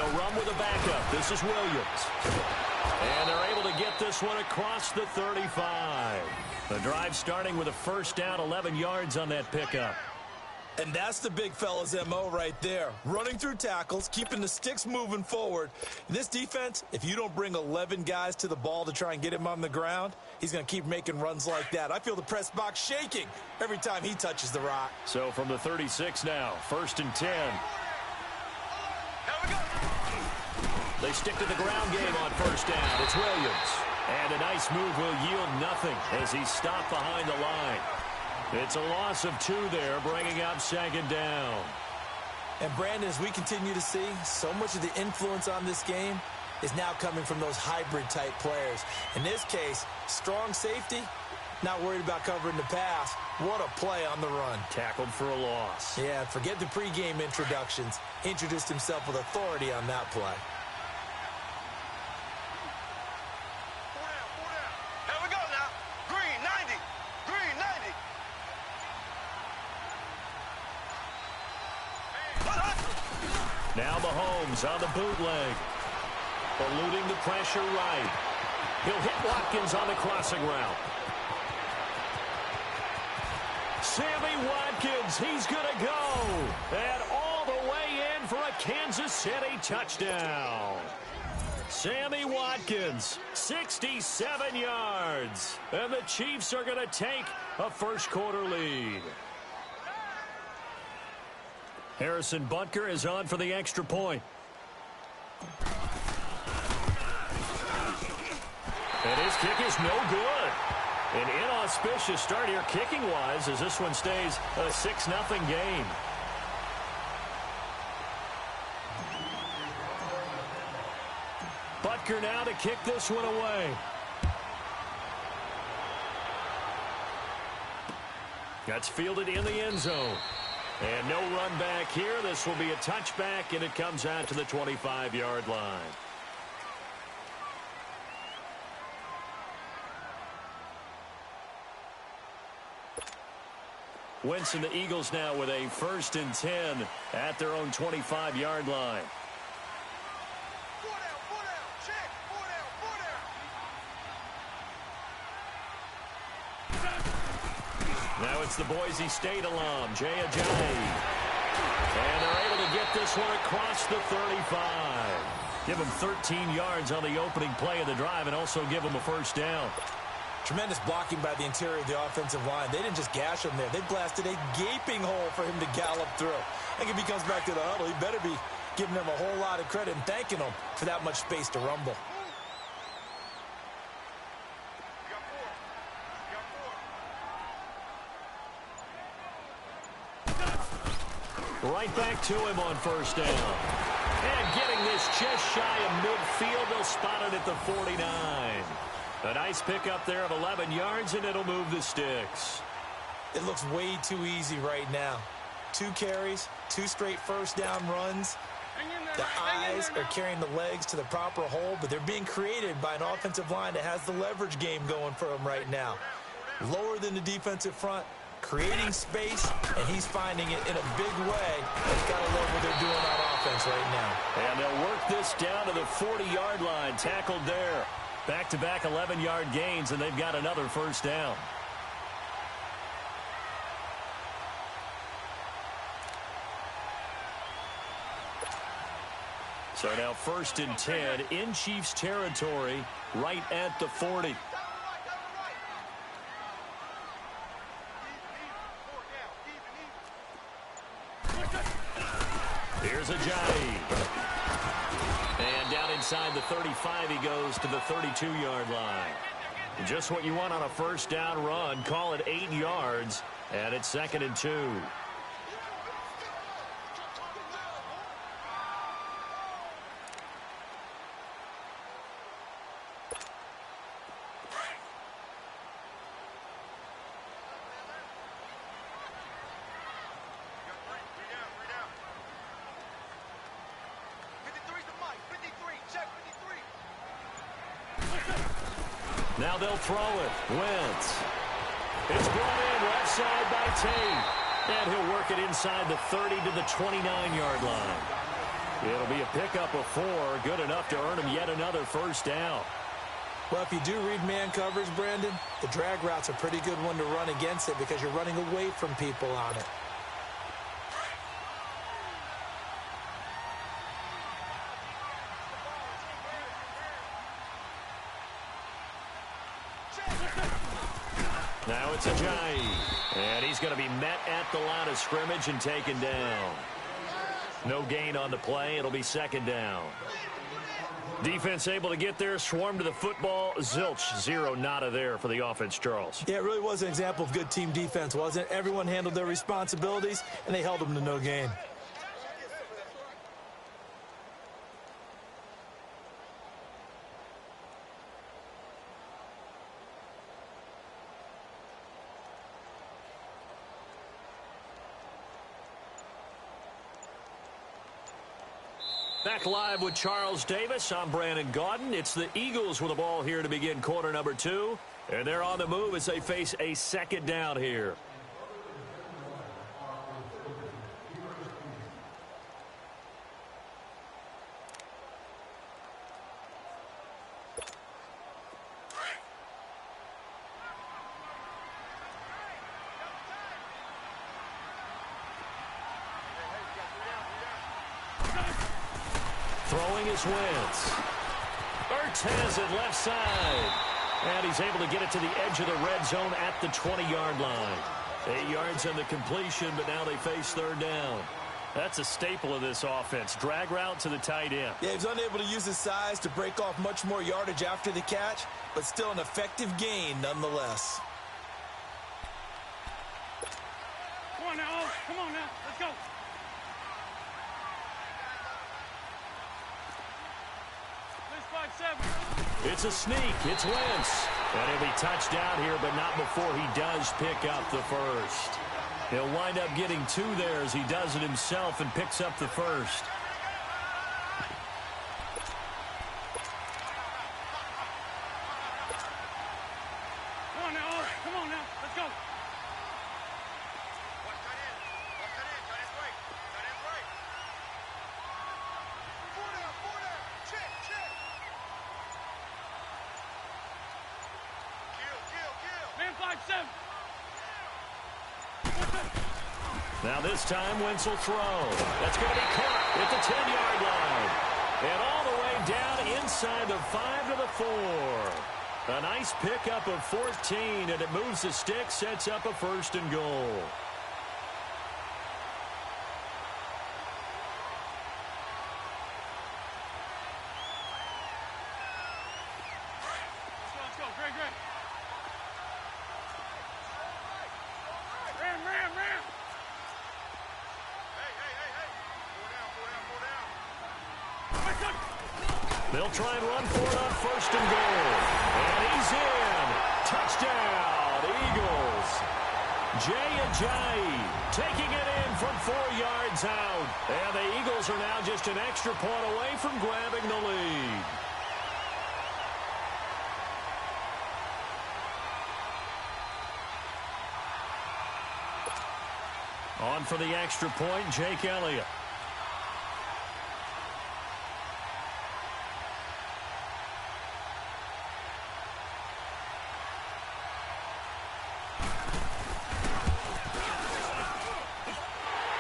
they'll run with a backup. This is Williams. And they're able to get this one across the 35. The drive starting with a first down, 11 yards on that pickup. And that's the big fella's MO right there. Running through tackles, keeping the sticks moving forward. In this defense, if you don't bring 11 guys to the ball to try and get him on the ground, he's going to keep making runs like that. I feel the press box shaking every time he touches the rock. So from the 36 now, 1st and 10. They stick to the ground game on first down. It's Williams. And a nice move will yield nothing as he's stopped behind the line. It's a loss of 2 there, bringing up 2nd down. And, Brandon, as we continue to see, so much of the influence on this game is now coming from those hybrid-type players. In this case, strong safety, not worried about covering the pass. What a play on the run. Tackled for a loss. Yeah, forget the pregame introductions. Introduced himself with authority on that play. Now Mahomes on the bootleg. Eluding the pressure right. He'll hit Watkins on the crossing route. Sammy Watkins, he's going to go. And all the way in for a Kansas City touchdown. Sammy Watkins, 67 yards. And the Chiefs are going to take a first-quarter lead. Harrison Butker is on for the extra point. And his kick is no good. An inauspicious start here kicking-wise as this one stays a 6-0 game. Butker now to kick this one away. That's fielded in the end zone. And no run back here. This will be a touchback, and it comes out to the 25-yard line. Wentz and the Eagles now with a 1st and 10 at their own 25-yard line. Now it's the Boise State alum, Jay Ajayi. And they're able to get this one across the 35. Give him 13 yards on the opening play of the drive and also give him a first down. Tremendous blocking by the interior of the offensive line. They didn't just gash him there. They blasted a gaping hole for him to gallop through. I think if he comes back to the huddle, he better be giving them a whole lot of credit and thanking them for that much space to rumble. Right back to him on first down. And getting this just shy of midfield, they'll spot it at the 49. A nice pickup there of 11 yards, and it'll move the sticks. It looks way too easy right now. 2 carries, 2 straight first down runs. The eyes are carrying the legs to the proper hole, but they're being created by an offensive line that has the leverage game going for them right now. Lower than the defensive front, creating space, and he's finding it in a big way. They've got to love what they're doing on offense right now. And they'll work this down to the 40-yard line, tackled there. Back-to-back 11-yard gains, and they've got another first down. So now 1st and 10 in Chiefs territory, right at the 40. Here's Ajayi. And down inside the 35, he goes to the 32-yard line. Just what you want on a first down run. Call it 8 yards, and it's 2nd and 2. Now they'll throw it. Wentz. It's brought in left side by Tate. And he'll work it inside the 30 to the 29-yard line. It'll be a pickup of 4, good enough to earn him yet another first down. Well, if you do read man coverage, Brandon, the drag route's a pretty good one to run against it because you're running away from people on it. Now it's Ajayi, and he's going to be met at the line of scrimmage and taken down. No gain on the play. It'll be second down. Defense able to get there, swarm to the football. Zilch, 0 nada there for the offense, Charles. Yeah, it really was an example of good team defense, wasn't it? Everyone handled their responsibilities, and they held them to no gain. Back live with Charles Davis. I'm Brandon Gaudin. It's the Eagles with the ball here to begin quarter number 2. And they're on the move as they face a second down here. Throwing his Wentz. Ertz has it left side. And he's able to get it to the edge of the red zone at the 20-yard line. 8 yards on the completion, but now they face third down. That's a staple of this offense. Drag route to the tight end. Yeah, he's unable to use his size to break off much more yardage after the catch, but still an effective gain nonetheless. Come on now, come on now, let's go. It's a sneak. It's Wentz. And he'll be touched down here, but not before he does pick up the first. He'll wind up getting 2 there as he does it himself and picks up the first. Come on now, let's go. Now this time, Wentz will throw. That's going to be caught at the 10-yard line. And all the way down inside the 5 to the 4. A nice pickup of 14, and it moves the stick, sets up a first and goal. Let's go, Greg. Ram. They'll try and run for it on first and goal. And he's in. Touchdown, Eagles. Ajayi taking it in from 4 yards out. And the Eagles are now just an extra point away from grabbing the lead. On for the extra point, Jake Elliott.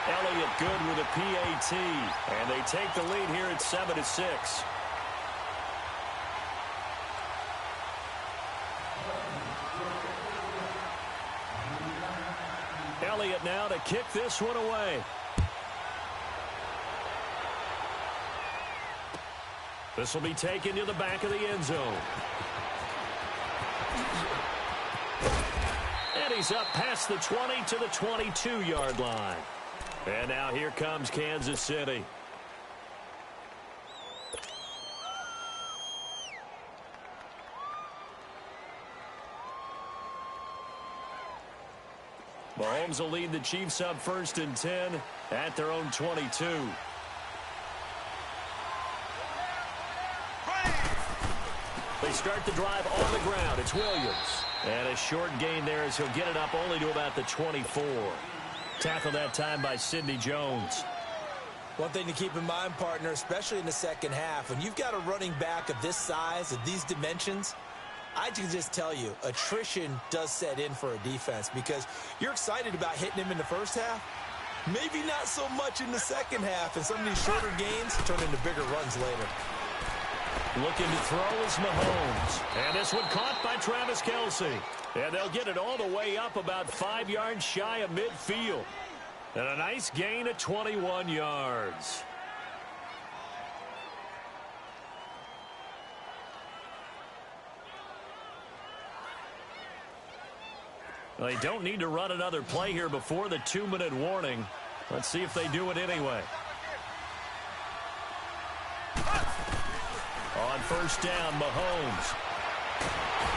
Elliott good with a PAT. And they take the lead here at 7-6. Elliott now to kick this one away. This will be taken to the back of the end zone. And he's up past the 20 to the 22-yard line. And now here comes Kansas City. Mahomes will lead the Chiefs up 1st and 10 at their own 22. They start the drive on the ground. It's Williams. And a short gain there as he'll get it up only to about the 24. Tackled that time by Sidney Jones. One thing to keep in mind, partner, especially in the second half, when you've got a running back of this size, of these dimensions, I can just tell you, attrition does set in for a defense because you're excited about hitting him in the first half. Maybe not so much in the second half, and some of these shorter gains turn into bigger runs later. Looking to throw is Mahomes. And this one caught by Travis Kelce. And they'll get it all the way up about 5 yards shy of midfield. And a nice gain of 21 yards. Well, they don't need to run another play here before the 2-minute warning. Let's see if they do it anyway. On first down, Mahomes.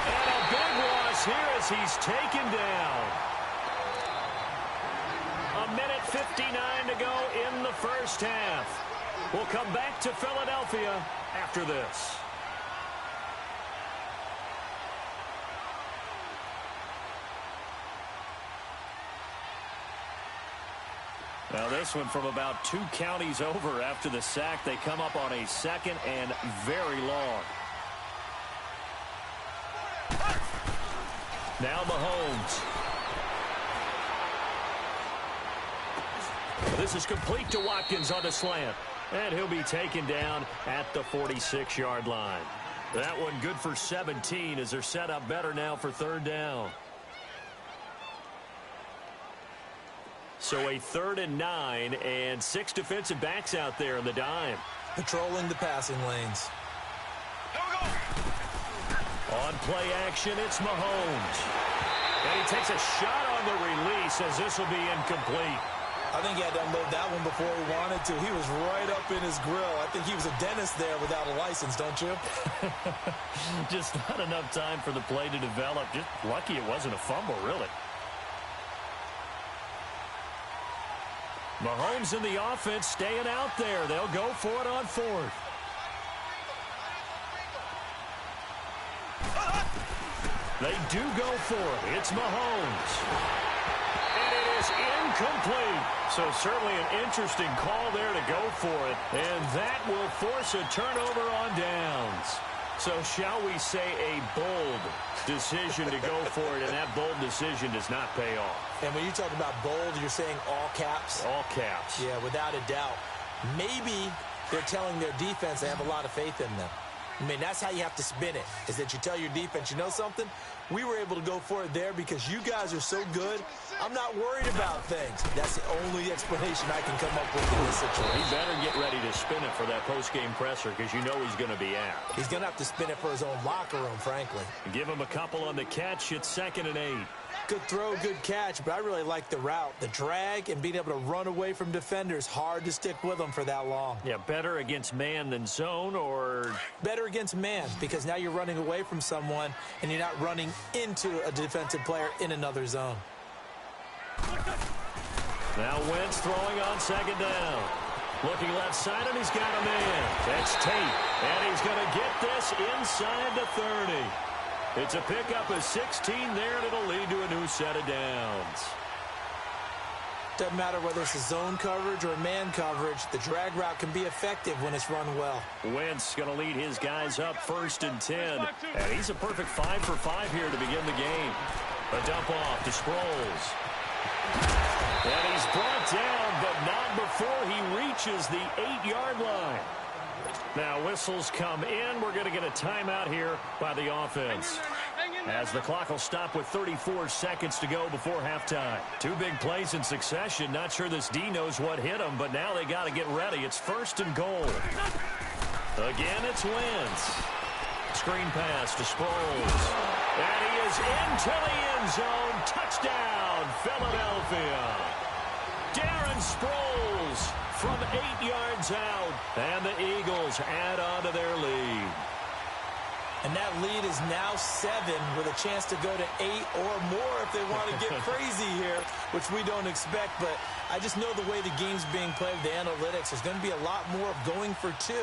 And a big loss here as he's taken down. 1:59 to go in the first half. We'll come back to Philadelphia after this. Now this one from about 2 counties over after the sack. They come up on a second and very long. Now Mahomes. This is complete to Watkins on the slant. And he'll be taken down at the 46-yard line. That one good for 17 as they're set up better now for third down. So a 3rd and 9 and 6 defensive backs out there in the dime. Patrolling the passing lanes. On play action, it's Mahomes. And he takes a shot on the release as this will be incomplete. I think he had to unload that one before he wanted to. He was right up in his grill. I think he was a dentist there without a license, don't you? Just not enough time for the play to develop. Just lucky it wasn't a fumble, really. Mahomes in the offense staying out there. They'll go for it on 4th. They do go for it. It's Mahomes. And it is incomplete. So certainly an interesting call there to go for it. And that will force a turnover on downs. So shall we say a bold decision to go for it, and that bold decision does not pay off. And when you talk about bold, you're saying all caps? All caps. Yeah, without a doubt. Maybe they're telling their defense they have a lot of faith in them. I mean, that's how you have to spin it, is that you tell your defense, you know something? We were able to go for it there because you guys are so good. I'm not worried about things. That's the only explanation I can come up with in this situation. He better get ready to spin it for that post-game presser because you know he's going to be out. He's going to have to spin it for his own locker room, frankly. Give him a couple on the catch. It's 2nd and 8. Good throw, good catch, but I really like the route. The drag and being able to run away from defenders, hard to stick with them for that long. Yeah, better against man than zone, or? Better against man, because now you're running away from someone and you're not running into a defensive player in another zone. Now Wentz throwing on 2nd down. Looking left side, and he's got a man. That's Tate, and he's going to get this inside the 30. It's a pickup of 16 there, and it'll lead to a new set of downs. Doesn't matter whether it's a zone coverage or man coverage, the drag route can be effective when it's run well. Wentz going to lead his guys up 1st and 10. And he's a perfect 5 for 5 here to begin the game. A dump off to Sproles. And he's brought down, but not before he reaches the 8-yard line. Now whistles come in. We're going to get a timeout here by the offense, as the clock will stop with 34 seconds to go before halftime. 2 big plays in succession. Not sure this D knows what hit him, but now they got to get ready. It's 1st and goal. Again, it's Wentz. Screen pass to Sproles. And he is into the end zone. Touchdown, Philadelphia. Darren Sproles from 8 yards out. And the Eagles add on to their lead. And that lead is now 7 with a chance to go to 8 or more if they want to get crazy here, which we don't expect. But I just know the way the game's being played with the analytics, there's going to be a lot more of going for 2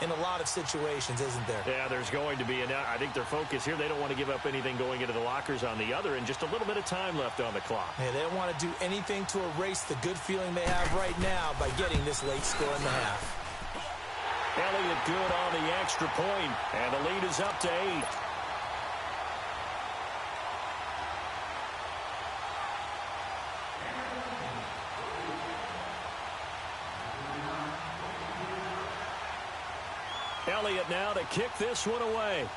in a lot of situations, isn't there? Yeah, there's going to be. And I think their focus here, they don't want to give up anything going into the lockers on the other, and just a little bit of time left on the clock. Yeah, they don't want to do anything to erase the good feeling they have right now by getting this late score in the half. Elliott good on the extra point, and the lead is up to 8. Elliott now to kick this one away.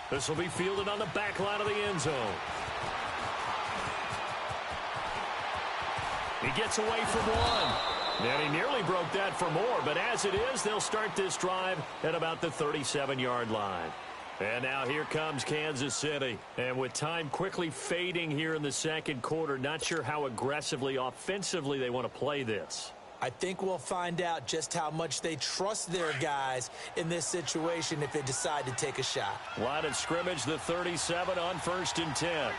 This will be fielded on the back line of the end zone. He gets away from one. And he nearly broke that for more, but as it is, they'll start this drive at about the 37-yard line. And now here comes Kansas City. And with time quickly fading here in the second quarter, not sure how aggressively, offensively they want to play this. I think we'll find out just how much they trust their guys in this situation if they decide to take a shot. Line of scrimmage, the 37 on 1st and 10.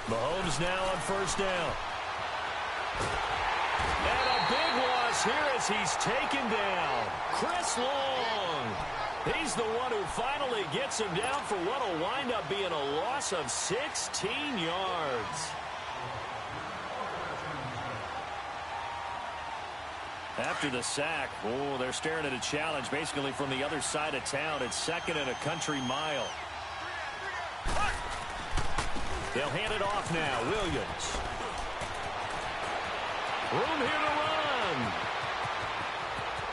Mahomes now on 1st down. And a big loss here as he's taken down. Chris Long. He's the one who finally gets him down for what will wind up being a loss of 16 yards. After the sack, they're staring at a challenge basically from the other side of town. It's 2nd and a country mile. They'll hand it off now. Williams. Room here to run.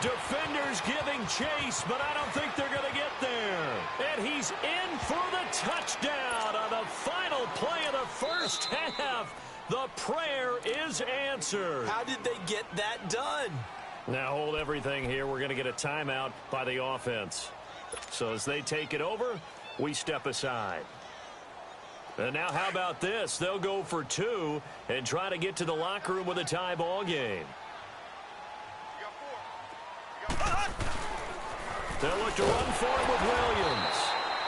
Defenders giving chase, but I don't think they're going to get there. And he's in for the touchdown on the final play of the first half. The prayer is answered. How did they get that done? Now hold everything here. We're going to get a timeout by the offense. So as they take it over, we step aside. And now how about this? They'll go for 2 and try to get to the locker room with a tie ball game. They'll look to run for it with Williams.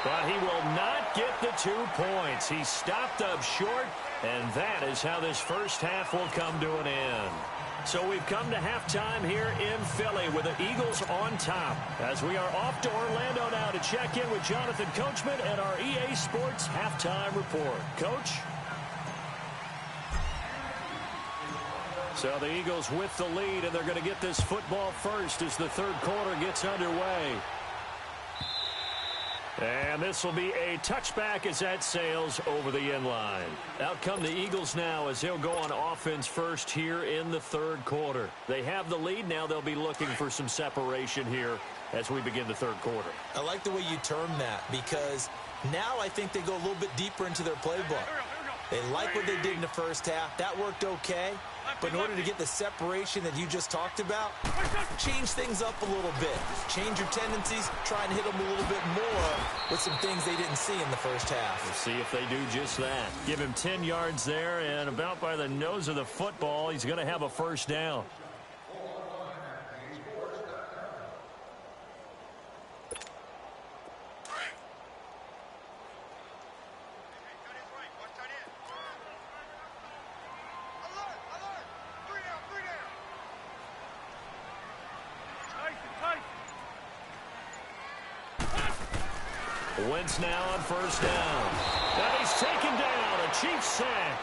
But he will not get the 2 points. He stopped up short, and that is how this first half will come to an end. So we've come to halftime here in Philly with the Eagles on top. As we are off to Orlando now to check in with Jonathan Coachman and our EA Sports Halftime Report. Coach? So the Eagles with the lead, and they're going to get this football first as the third quarter gets underway. And this will be a touchback as that sails over the end line. Out come the Eagles now as they'll go on offense first here in the third quarter. They have the lead. Now they'll be looking for some separation here as we begin the third quarter. I like the way you term that because now I think they go a little bit deeper into their playbook. They like what they did in the first half. That worked okay. But in order to get the separation that you just talked about, change things up a little bit. Change your tendencies. Try and hit them a little bit more with some things they didn't see in the first half. We'll see if they do just that. Give him 10 yards there, and about by the nose of the football, he's going to have a first down. Wentz now on first down. And he's taken down. A Chiefs sack.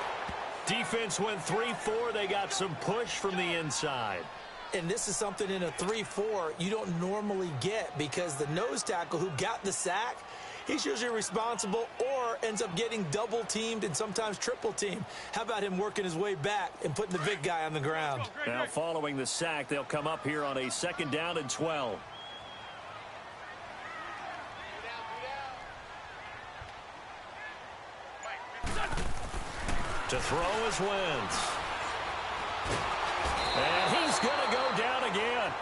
Defense went 3-4. They got some push from the inside. And this is something in a 3-4 you don't normally get because the nose tackle who got the sack, he's usually responsible or ends up getting double-teamed and sometimes triple-teamed. How about him working his way back and putting the big guy on the ground? Now following the sack, they'll come up here on a 2nd down and 12. To throw is Wentz. And he's going to go down again.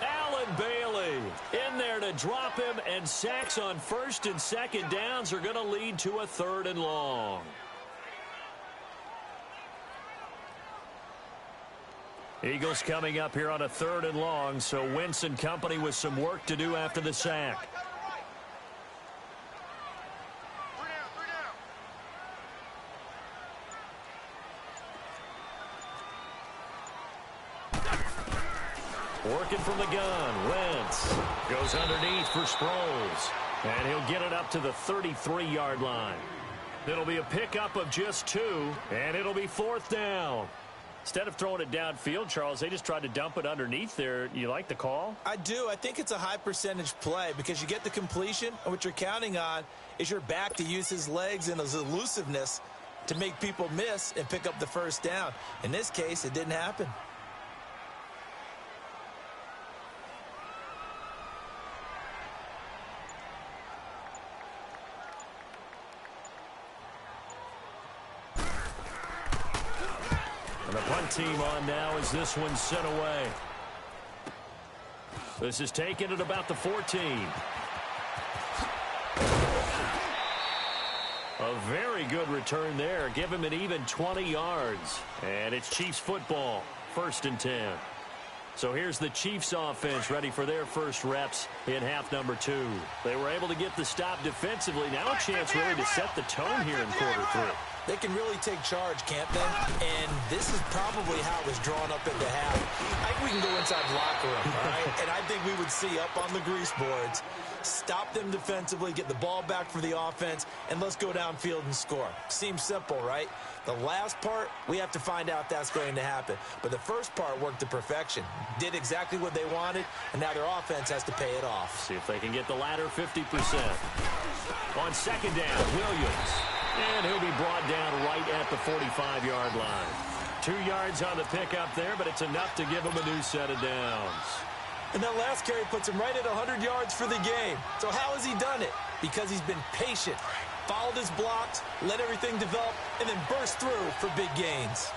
Allen Bailey in there to drop him, and sacks on 1st and 2nd downs are going to lead to a 3rd and long. Eagles coming up here on a 3rd and long, so Wentz and company with some work to do after the sack. Working from the gun. Wentz goes underneath for Sproles. And he'll get it up to the 33-yard line. It'll be a pickup of just 2, and it'll be 4th down. Instead of throwing it downfield, Charles, they just tried to dump it underneath there. You like the call? I do. I think it's a high percentage play because you get the completion, and what you're counting on is your back to use his legs and his elusiveness to make people miss and pick up the first down. In this case, it didn't happen. The punt team on now as this one's sent away. This is taken at about the 14. A very good return there. Give him an even 20 yards. And it's Chiefs football. 1st and 10. So here's the Chiefs offense ready for their first reps in half number 2. They were able to get the stop defensively. Now a chance really to set the tone here in quarter 3. They can really take charge, can't they? And this is probably how it was drawn up at the half. I think we can go inside the locker room, all right? And I think we would see up on the grease boards, stop them defensively, get the ball back for the offense, and let's go downfield and score. Seems simple, right? The last part, we have to find out if that's going to happen. But the first part worked to perfection. Did exactly what they wanted, and now their offense has to pay it off. See if they can get the latter 50%. On 2nd down, Williams. And he'll be brought down right at the 45-yard line. 2 yards on the pickup there, but it's enough to give him a new set of downs. And that last carry puts him right at 100 yards for the game. So how has he done it? Because he's been patient, followed his blocks, let everything develop, and then burst through for big gains.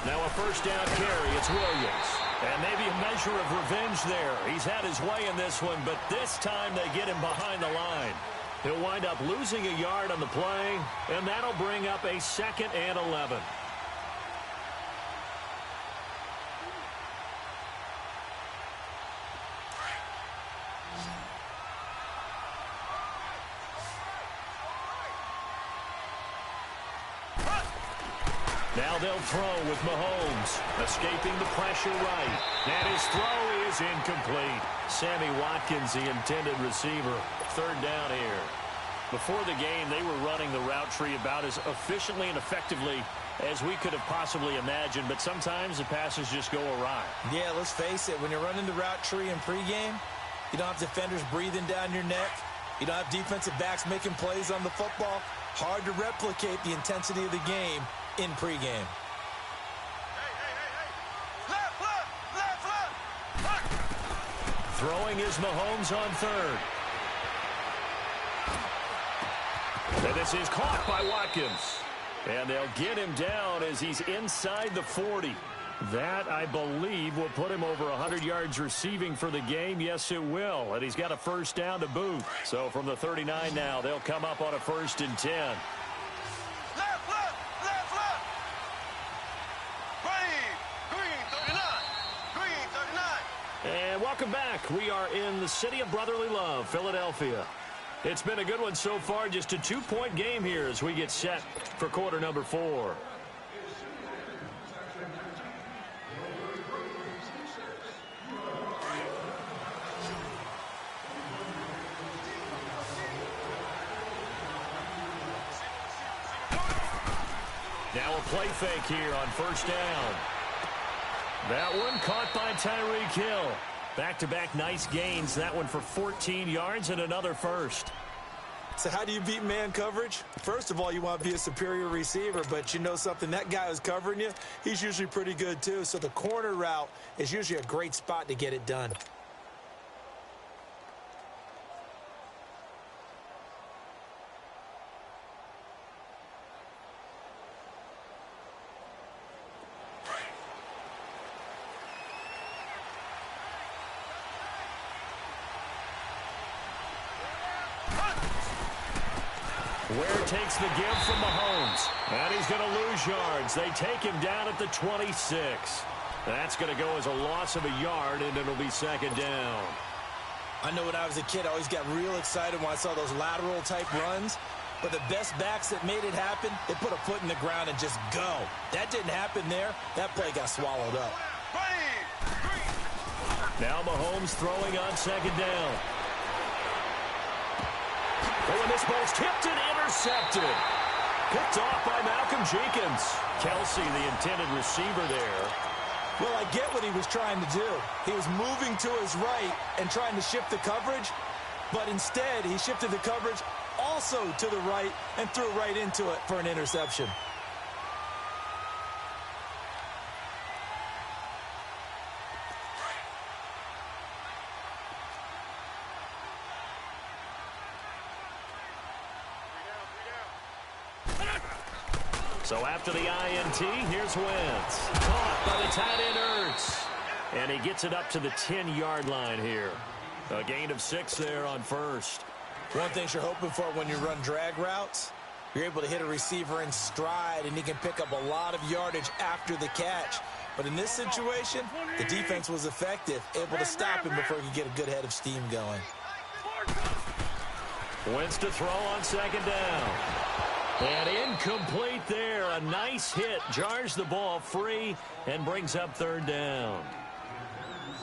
Now a 1st down carry. It's Williams. And maybe a measure of revenge there. He's had his way in this one, but this time they get him behind the line. He'll wind up losing a yard on the play, and that'll bring up a 2nd and 11. Now they'll throw with Mahomes, escaping the pressure right. And his throw is incomplete. Sammy Watkins, the intended receiver. 3rd down here. Before the game, they were running the route tree about as efficiently and effectively as we could have possibly imagined, but sometimes the passes just go awry. Yeah, let's face it. When you're running the route tree in pregame, you don't have defenders breathing down your neck. You don't have defensive backs making plays on the football. Hard to replicate the intensity of the game in pregame. Throwing is Mahomes on 3rd. And this is caught by Watkins. And they'll get him down as he's inside the 40. That, I believe, will put him over 100 yards receiving for the game. Yes, it will. And he's got a 1st down to boot. So from the 39 now, they'll come up on a 1st and 10. And welcome back. We are in the city of brotherly love, Philadelphia. It's been a good one so far. Just a 2-point game here as we get set for quarter number 4. Now a play fake here on 1st down. That one caught by Tyreek Hill. Back-to-back nice gains. That one for 14 yards and another 1st. So how do you beat man coverage? First of all, you want to be a superior receiver, but you know something, that guy who's covering you, he's usually pretty good too. So the corner route is usually a great spot to get it done. Ware takes the give from Mahomes. And he's going to lose yards. They take him down at the 26. That's going to go as a loss of a yard, and it'll be 2nd down. I know when I was a kid, I always got real excited when I saw those lateral-type runs. But the best backs that made it happen, they put a foot in the ground and just go. That didn't happen there. That play got swallowed up. Now Mahomes throwing on second down. Oh, and this ball's tipped and intercepted. Picked off by Malcolm Jenkins. Kelsey, the intended receiver there. Well, I get what he was trying to do. He was moving to his right and trying to shift the coverage, but instead he shifted the coverage also to the right and threw right into it for an interception. So after the INT, here's Wentz. Caught by the tight end Ertz. And he gets it up to the 10-yard line here. A gain of 6 there on first. One thing you're hoping for when you run drag routes, you're able to hit a receiver in stride, and he can pick up a lot of yardage after the catch. But in this situation, the defense was effective, able to stop him before he could get a good head of steam going. Wentz to throw on second down. And incomplete there. A nice hit. Jars the ball free and brings up third down.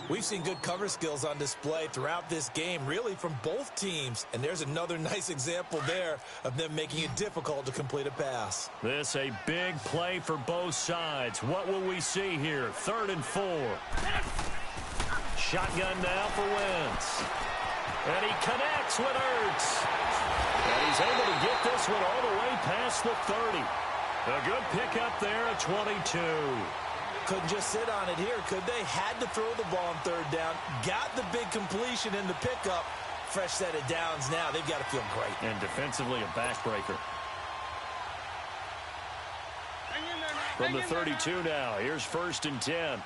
We've seen good cover skills on display throughout this game, really from both teams. And there's another nice example there of them making it difficult to complete a pass. This a big play for both sides. What will we see here? 3rd and 4. Shotgun now for Wentz. And he connects with Ertz. And he's able to get this one all the way past the 30. A good pickup there at 22. Couldn't just sit on it here, could they? Had to throw the ball on 3rd down. Got the big completion in the pickup. Fresh set of downs now. They've got to feel great. And defensively a backbreaker. From the 32 now. Here's 1st and 10.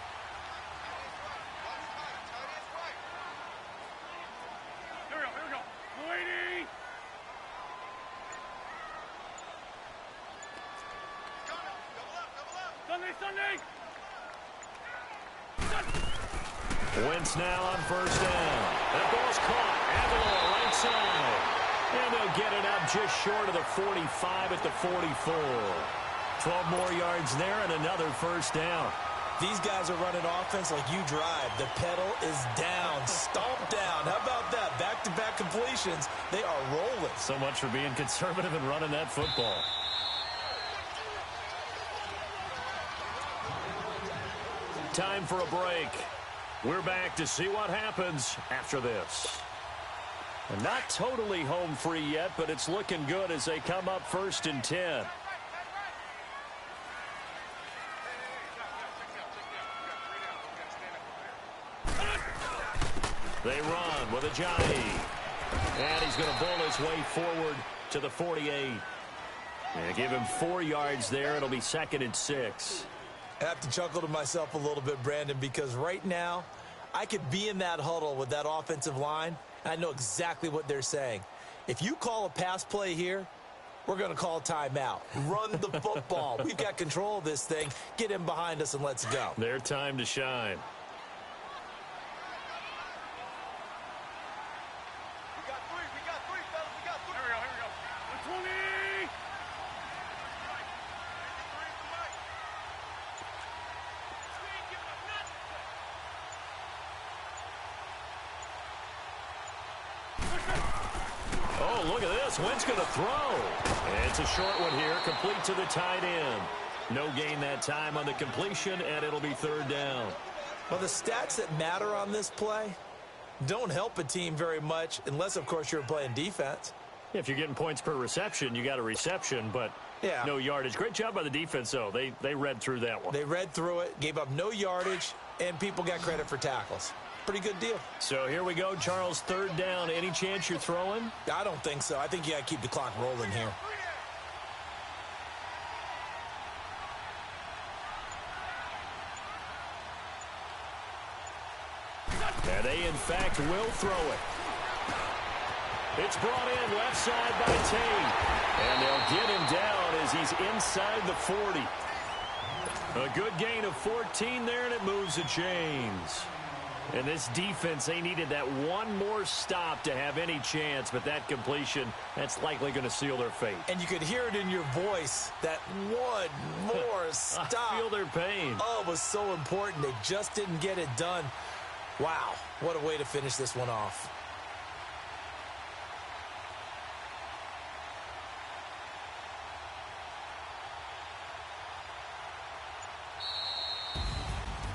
Here we go. Lady. Sunday. Wentz now on 1st down. That ball's caught. Aguilar right side. And they'll get it up just short of the 45 at the 44. 12 more yards there and another 1st down. These guys are running offense like you drive. The pedal is down. Stomp down. How about that? Back-to-back completions. They are rolling. So much for being conservative and running that football. Time for a break. We're back to see what happens after this. And not totally home free yet, but it's looking good as they come up 1st and 10. They run with Ajayi. And he's going to bull his way forward to the 48. And give him 4 yards there. It'll be 2nd and 6. I have to chuckle to myself a little bit, Brandon, because right now I could be in that huddle with that offensive line, and I know exactly what they're saying. If you call a pass play here, we're going to call timeout. Run the football. We've got control of this thing. Get him behind us and let's go. Their time to shine. We got three, fellas. Here we go. 20. Oh, look at this. Wentz going to throw. And it's a short one here, complete to the tight end. No gain that time on the completion, and it'll be 3rd down. Well, the stats that matter on this play don't help a team very much unless, of course, you're playing defense. If you're getting points per reception, you got a reception, but no yardage. Great job by the defense, though. They read through that one. They read through it, gave up no yardage, and people got credit for tackles. Pretty good deal. So here we go, Charles, 3rd down. Any chance you're throwing? I don't think so. I think you got to keep the clock rolling here. And they, in fact, will throw it. It's brought in left side by Tate. And they'll get him down as he's inside the 40. A good gain of 14 there, and it moves the chains. And this defense, they needed that one more stop to have any chance, but that completion, that's likely going to seal their fate. And you could hear it in your voice, that one more stop. I feel their pain. Oh, it was so important. They just didn't get it done. Wow, what a way to finish this one off.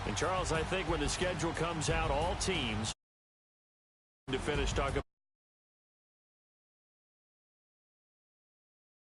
And Charles, I think when the schedule comes out, all teams to finish talking